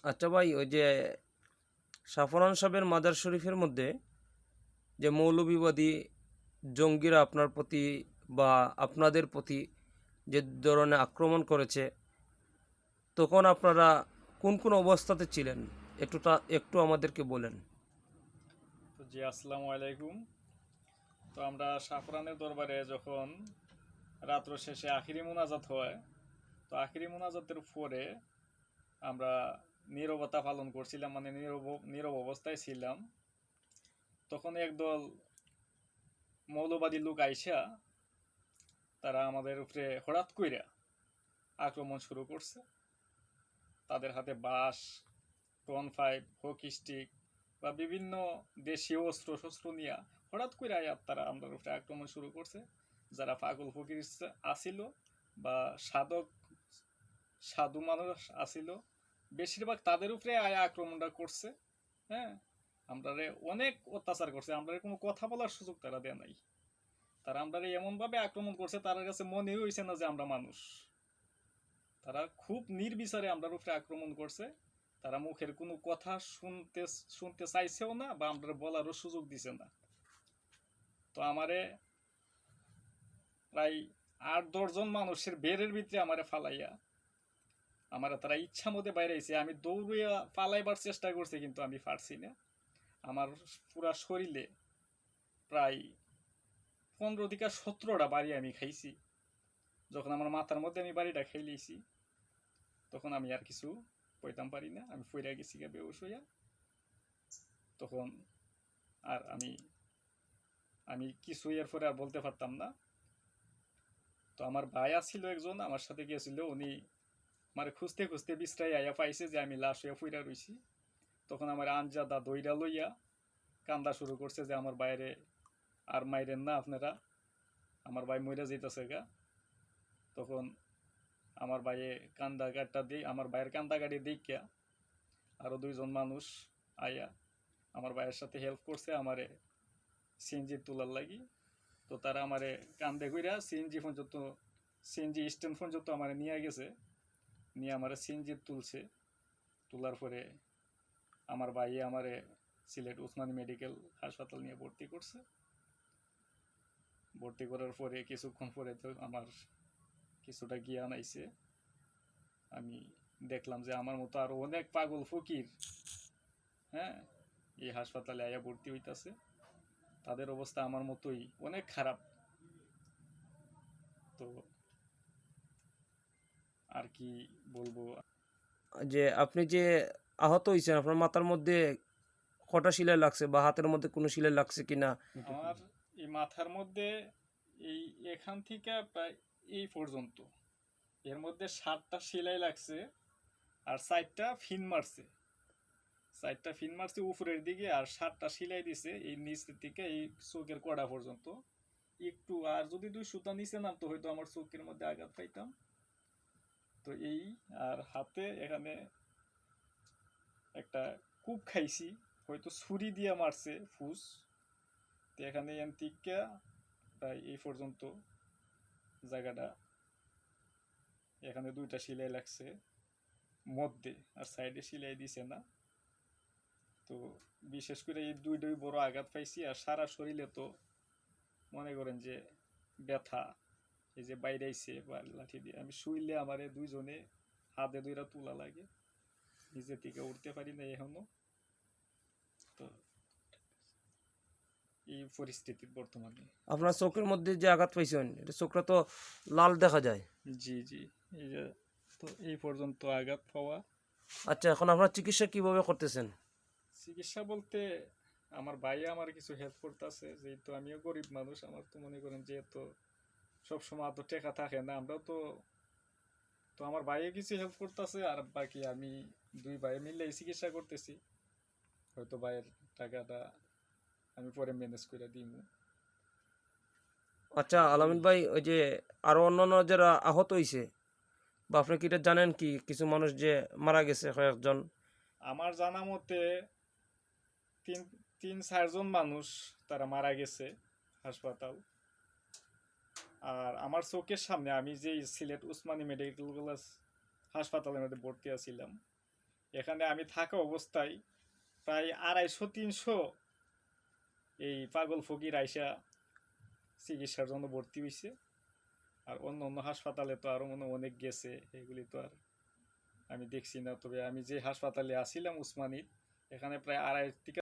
আচ্ছা ভাই, ওই যে সাফরান সাহেবের মাজার শরীফের মধ্যে যে মৌলভীবাদী জঙ্গিরা আপনার প্রতি বা আপনাদের প্রতি যে ধরনের আক্রমণ করেছে, তখন আপনারা কোন কোন অবস্থাতে ছিলেন, একটু আমাদেরকে বলেন। তো জি, আসসালামু আলাইকুম। তো আমরা সাফরানের দরবারে যখন রাত্র শেষে আখিরি মোনাজাত হয়, তো আখিরি মোনাজাতের পরে আমরা নীরবতা পালন করছিলাম, মানে নীরব অবস্থায় ছিলাম। তখন একদল মৌলবাদী লোক আইসা তারা আমাদের উপরে হঠাৎ কইরা আক্রমণ শুরু করছে। তাদের হাতে বাঁশ, টন ফাইভ, হকি স্টিক বা বিভিন্ন দেশীয় অস্ত্র শস্ত্র নিয়ে হঠাৎ করে তারা আমাদের উপরে আক্রমণ শুরু করছে। যারা পাগল ফকির আসিল বা সাধক সাধু মানুষ আসিল, বেশিরভাগ তাদের উপরে আয়া আক্রমণটা করছে। হ্যাঁ, আমরা অনেক অত্যাচার করছে, আমরা কোনো কথা বলার সুযোগ তারা দেয় নাই। তারা আমরা এমন ভাবে আক্রমণ করছে, তার কাছে মনে হয়েছে না যে আমরা মানুষ। তারা খুব নির্বিচারে আমরার উপরে আক্রমণ করছে। তারা মুখের কোনো কথা শুনতে শুনতে চাইছেও না বা আমরা বলারও সুযোগ দিছে না। তো আমারে প্রায় ৮-১০ জন মানুষের বেরের ভিতরে আমারে ফালাইয়া আমার তারা ইচ্ছা মতো বাইরে আইছে। আমি দৌড়িয়া পালাইবার চেষ্টা করছি, কিন্তু আমি পারছি না। আমার পুরা শরীরে প্রায় ১৫ থেকে ১৭টা বাড়ি আমি খাইছি। যখন আমার মাথার মধ্যে আমি বাড়িটা খাইলেছি, তখন আমি আর কিছু কইতাম পারি না, আমি ফইরা গেছি গা বেহুশ হইয়া। তখন আর আমি আমি কিছু এর পরে আর বলতে পারতাম না। তো আমার ভাই আসছিল একজন আমার সাথে গিয়েছিল, উনি আমার খুঁজতে খুঁজতে বিশ্রাই আইয়া পাইছে যে আমি লাশ হইয়া ফুইরা রইছি। তখন আমার আনজাদা দইরা লইয়া কান্দা শুরু করছে যে আমার বাইরে আর মাইরেন না আপনারা, আমার ভাই মইরা যাইতেছে গা। তখন আমার ভাইয়ে কান্দা গাড়টা দিই, আমার ভাইয়ের কান্দা গাড়ি দেখিয়া আরো 2 জন মানুষ আইয়া আমার ভাইয়ের সাথে হেল্প করছে আমারে সিএনজি তোলার লাগি। তো তারা আমারে কান্দে কইরা সিএনজি স্ট্যান্ড পর্যন্ত আমারে নিয়ে গেছে, নিয়ে আমারে সিএনজি তুলছে। তোলার পরে আমার ভাই আমারে সিলেট ওসমানী মেডিকেল হাসপাতাল নিয়ে ভর্তি করছে। ভর্তি করার পরে কিছুক্ষণ পরে তো আমার কিছুটা জ্ঞান আইছে। আমি দেখলাম যে আমার মতো আরো অনেক পাগল ফকির, হ্যাঁ, এই হাসপাতালে আয়া ভর্তি হইতাছে। তাদের অবস্থা আমার মতোই অনেক খারাপ। তো আর কি বলবো। যে আপনি যে আহত হয়েছেন, আপনার মাথার মধ্যে কটা সেলাই লাগছে বা হাতের মধ্যে কোনো সেলাই লাগছে কিনা? আমার এই মাথার মধ্যে এই এখান থেকে প্রায় এই পর্যন্ত এর মধ্যে 7টা সেলাই লাগছে, আর 4টা ফিন মারছে উপরের দিকে, আর 7টা সেলাই দিছে এই নিচের দিকে এই চোখের কড়া পর্যন্ত। একটু আর যদি 2 সুতা নিচে নামতো হয়তো আমার চোখের মধ্যে আঘাত পাইতাম। তো এই আর হাতে এখানে একটা কূপ খাইছি, হয়তো ছুরি দিয়ে মারছে ফুস। তো এখানে এনতিকা প্রায় এই পর্যন্ত জায়গাটা, এখানে 2টা সেলাই লাগছে মধ্যে, আর সাইডে সেলাই দিছে না। তো বিশেষ করে এই দুইটাই বড় আঘাত পাইছি, আর সারা শরীরে তো মনে করেন যে ব্যথা, এই যে বাইরে আইছে বা লাঠি দিয়ে আমি শুইলে আমারে 2 জনে হাতে দুইটা তুলা লাগে, নিজে থেকে উঠতে পারি না এখনো। তো এই পরিস্থিতির বর্তমানে আপনার আছি। চোখের মধ্যে যে আঘাত পাইছেন, এটা চোখটা তো লাল দেখা যায়। জি জি, এই যে, তো এই পর্যন্ত আঘাত পাওয়া। আচ্ছা, এখন আপনার চিকিৎসা কিভাবে করতেছেন? চিকিৎসা বলতে আমার ভাই আমার কিছু হেল্প করতেছে, যেহেতু আমিও গরিব মানুষ, আমার তো মনে করেন যে তো সবসময় তো টেকা থাকে না, আমরাও তো। তো আমার ভাইয়ে কিছু হেল্প করতেছে, আর বাকি আমি 2 ভাই মিলে চিকিৎসা করতেছি। হয়তো ভাইয়ের টাকাটা আমি পরে ম্যানেজ করে দিব। তো আচ্ছা এই আলামিন ভাই, ওই যে আরো অন্যান্য যারা আহত হয়েছে বা আপনি কি এটা জানেন কি কিছু মানুষ যে মারা গেছে কয়েকজন? আমার জানা মতে তিন 3-4 জন মানুষ তারা মারা গেছে হাসপাতাল। আর আমার চোখের সামনে আমি যে সিলেট উসমানী মেডিকেল কলেজ হাসপাতালের মধ্যে ভর্তি আছিলাম, এখানে আমি থাকা অবস্থায় প্রায় 250-300 এই পাগল ফকির আইসা চিকিৎসার জন্য ভর্তি হয়েছে। আর অন্য অন্য হাসপাতালে তো আরও মনে হয় অনেক গেছে, এগুলি তো আর আমি দেখছি না। তবে আমি যে হাসপাতালে আছিলাম উসমানীর, এখানে প্রায় 2.5 থেকে